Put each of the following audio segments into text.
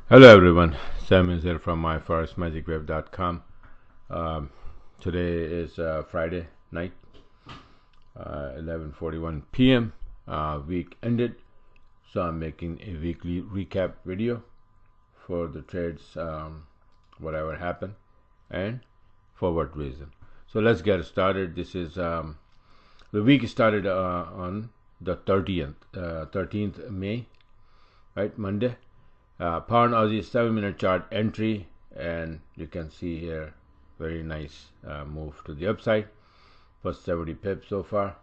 Hello everyone, Sam is here from myforexmagicweb.com. Today is Friday night, 11:41 p.m. Week ended, so I'm making a weekly recap video for the trades, whatever happened, and for what reason. So let's get started. This is the week started on the 13th May, right, Monday. Pound Aussie 7-minute chart entry, and you can see here very nice move to the upside, plus 70 pips so far.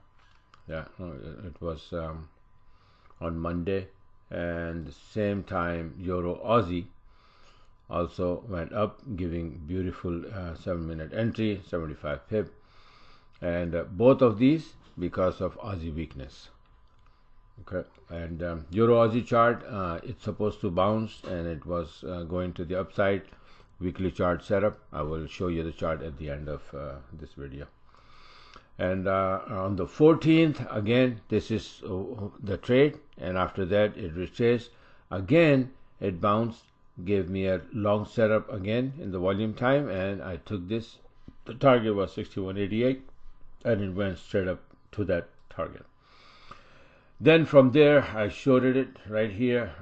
Yeah, it was on Monday, and the same time EUR-AUD also went up, giving beautiful 7-minute entry, 75 pip, and both of these because of Aussie weakness. Okay, and EUR-AUD chart, it's supposed to bounce, and it was going to the upside. Weekly chart setup. I will show you the chart at the end of this video. And on the 14th, again, this is the trade, and after that it retraced again. It bounced, gave me a long setup again in the volume time, and I took this. The target was 61.88, and it went straight up to that target. Then from there, I showed it right here.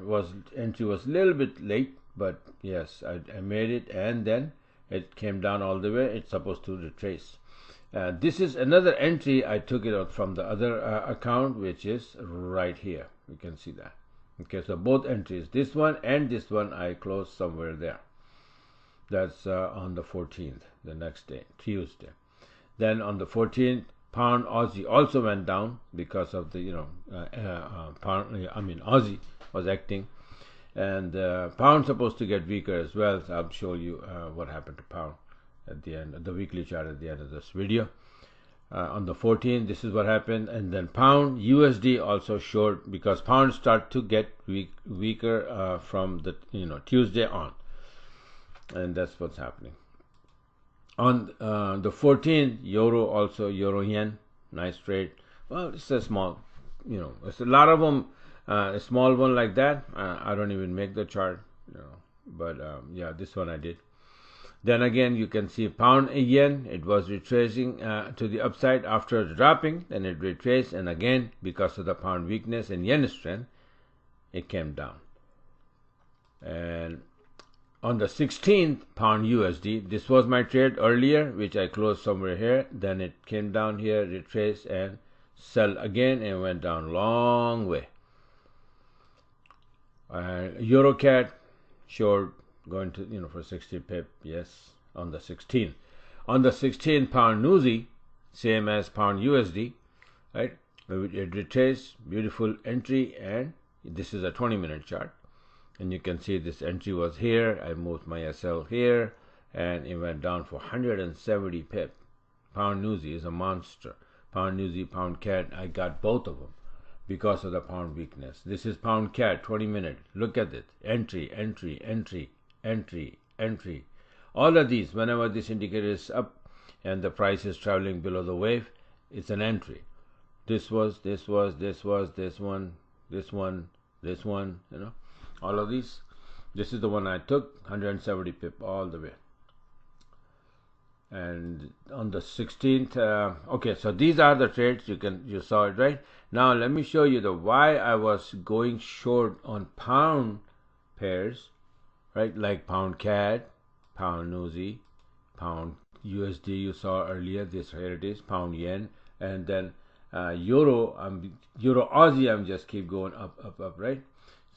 Entry was a little bit late, but yes, I made it, and then it came down all the way. It's supposed to retrace. This is another entry. I took it out from the other account, which is right here. You can see that. Okay, so both entries, this one and this one, I closed somewhere there. That's on the 14th, the next day, Tuesday. Then on the 14th, Pound Aussie also went down because of the Aussie was acting, and pound supposed to get weaker as well. So I'll show you what happened to pound at the end of the weekly chart at the end of this video. On the 14th, this is what happened, and then pound USD also short because pound start to get weaker from the Tuesday on, and that's what's happening. On the 14th, euro yen, nice trade. Well, it's a small, it's a lot of them. A small one like that, I don't even make the chart, but yeah, this one I did. Then again, you can see pound yen, it was retracing to the upside after dropping, then it retraced, and again, because of the pound weakness and yen strength, it came down. And on the 16th, pound USD, this was my trade earlier, which I closed somewhere here. Then it came down here, retraced, and sell again, and went down long way. EUR-CAD short, going to for 60 pip, yes, on the 16th. On the 16th, pound NZD, same as pound USD, right? It retraced, beautiful entry, and this is a 20-minute chart. And you can see this entry was here. I moved my SL here, and it went down for 170 pip. Pound NZD is a monster. Pound NZD, pound CAD, I got both of them because of the pound weakness. This is pound CAD, 20-minute. Look at it. Entry, entry, entry, entry, entry. All of these, whenever this indicator is up and the price is traveling below the wave, it's an entry. This was, this one, this one, all of these. This is the one I took, 170 pip all the way. And on the 16th, okay, so these are the trades. You saw it, right? Now let me show you the why I was going short on pound pairs, right? Like pound CAD, pound NZD, pound USD. You saw earlier. This here it is, pound yen, and then EUR-AUD. I'm just keep going up, right?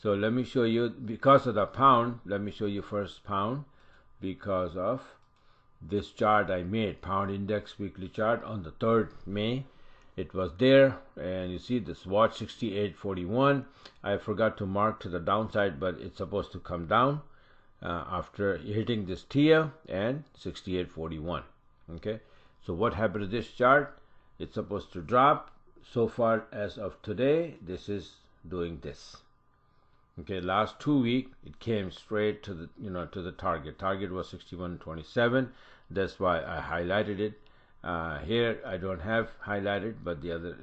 So let me show you, because of the pound, let me show you first pound, because of this chart I made, pound index weekly chart on the 3rd May. It was there, and you see this watch 68.41. I forgot to mark to the downside, but it's supposed to come down after hitting this tier and 68.41. Okay, so what happened to this chart? It's supposed to drop. So far as of today, this is doing this. Okay, last 2 weeks it came straight to the to the target. Target was 61.27. That's why I highlighted it. Here I don't have highlighted, but the other,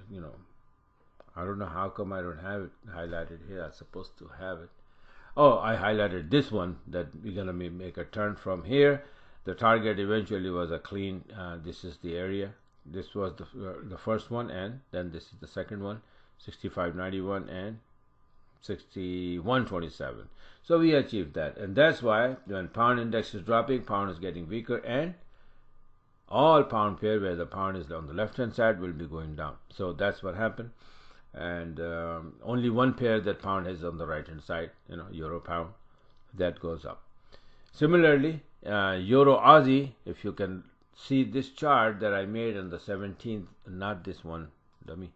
I don't know how come I don't have it highlighted here. I'm supposed to have it. Oh, I highlighted this one, that we're gonna make a turn from here. The target eventually was a clean. This is the area. This was the first one, and then this is the second one, 65.91 and 61.27. So we achieved that, and that's why when pound index is dropping, pound is getting weaker, and all pound pair where the pound is on the left hand side will be going down. So that's what happened. And only one pair that pound is on the right hand side, euro pound, that goes up. Similarly, EUR-AUD, if you can see this chart that I made on the 17th, not this one, dummy,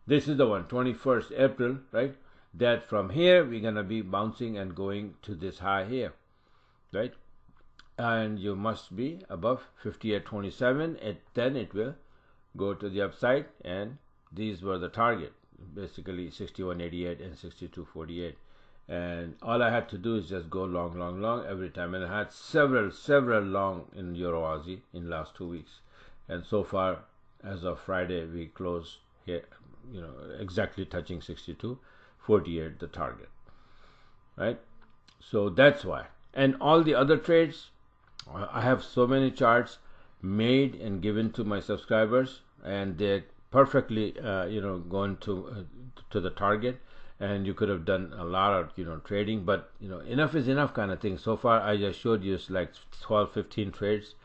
this is the one, 21st April, right? That from here we're gonna be bouncing and going to this high here, right? And you must be above 58.27. Then it will go to the upside, and these were the target, basically 61.88 and 62.48. And all I had to do is just go long every time, and I had several long in EUR-AUD in last 2 weeks. And so far, as of Friday, we closed here, exactly touching 62.48, the target, right? So that's why. And all the other trades, I have so many charts made and given to my subscribers, and they're perfectly going to the target. And you could have done a lot of trading, but enough is enough kind of thing. So far I just showed you like 12-15 trades,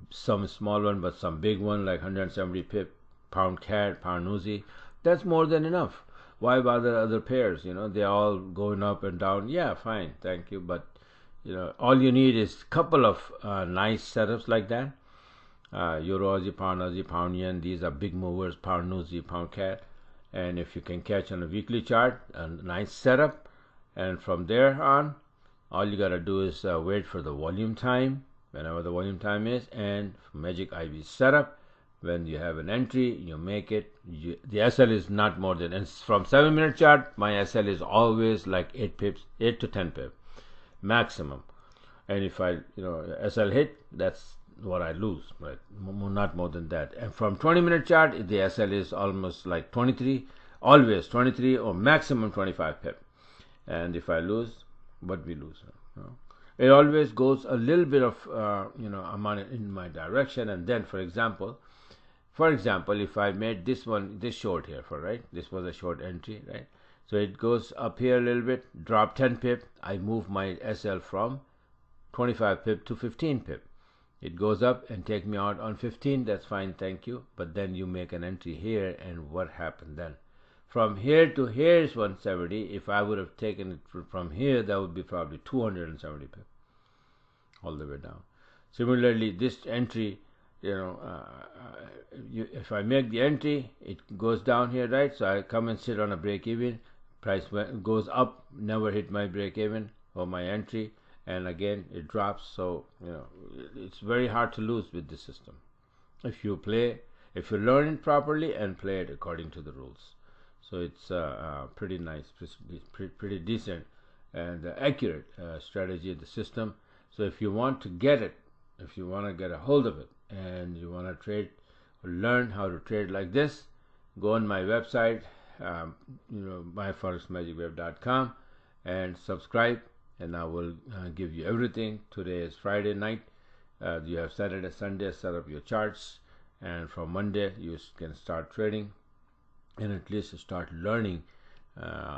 some small one but some big one, like 170 pip, pound CAD, pound USD. That's more than enough. Why bother other pairs? They're all going up and down. Yeah, fine, thank you, but all you need is a couple of nice setups like that. EUR-AUD, pound Aussie, pound yen, these are big movers, pound USD, pound CAD. And if you can catch on a weekly chart, a nice setup, and from there on, all you gotta do is wait for the volume time, whenever the volume time is, and Magic IV setup. When you have an entry, you make it. The SL is not more than, and from 7-minute chart, my SL is always like 8 pips, 8 to 10 pips maximum. And if I SL hit, that's what I lose, right? Not more than that. And from 20-minute chart, the SL is almost like 23, always 23 or maximum 25 pip. And if I lose, what we lose, it always goes a little bit of amount in my direction. And then, for example, if I made this short here, this was a short entry, right? So it goes up here a little bit, drop 10 pip, I move my SL from 25 pip to 15 pip. It goes up and take me out on 15, that's fine, thank you. But then you make an entry here, and what happened then? From here to here is 170. If I would have taken it from here, that would be probably 270 pip all the way down. Similarly, this entry, if I make the entry, it goes down here, right? So I come and sit on a break even, price goes up, never hit my break even or my entry, and again it drops. So it's very hard to lose with this system if you learn it properly and play it according to the rules. So it's pretty nice, pretty decent and accurate strategy of the system. So if you want to get it, if you want to get a hold of it, and you want to trade or learn how to trade like this, go on my website, myforexmagicweb.com, and subscribe, and I will give you everything. Today is Friday night. You have Saturday, Sunday, set up your charts, and from Monday you can start trading and at least start learning.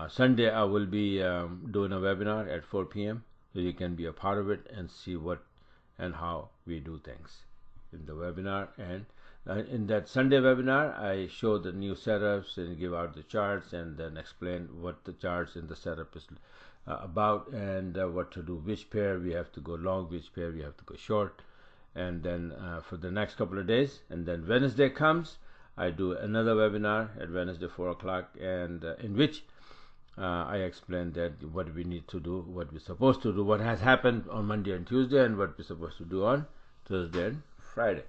Sunday I will be doing a webinar at 4 p.m. so you can be a part of it and see what and how we do things in the webinar. And in that Sunday webinar, I show the new setups and give out the charts, and then explain what the charts in the setup is about, and what to do, which pair we have to go long, which pair we have to go short. And then for the next couple of days, and then Wednesday comes, I do another webinar at Wednesday 4 o'clock, and in which I explain that what we need to do, what we're supposed to do, what has happened on Monday and Tuesday, and what we're supposed to do on Thursday and Friday.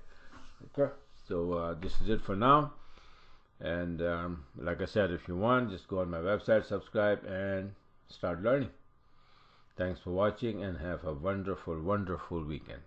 Okay, so this is it for now. And like I said, if you want, just go on my website, subscribe, and start learning. Thanks for watching, and have a wonderful weekend.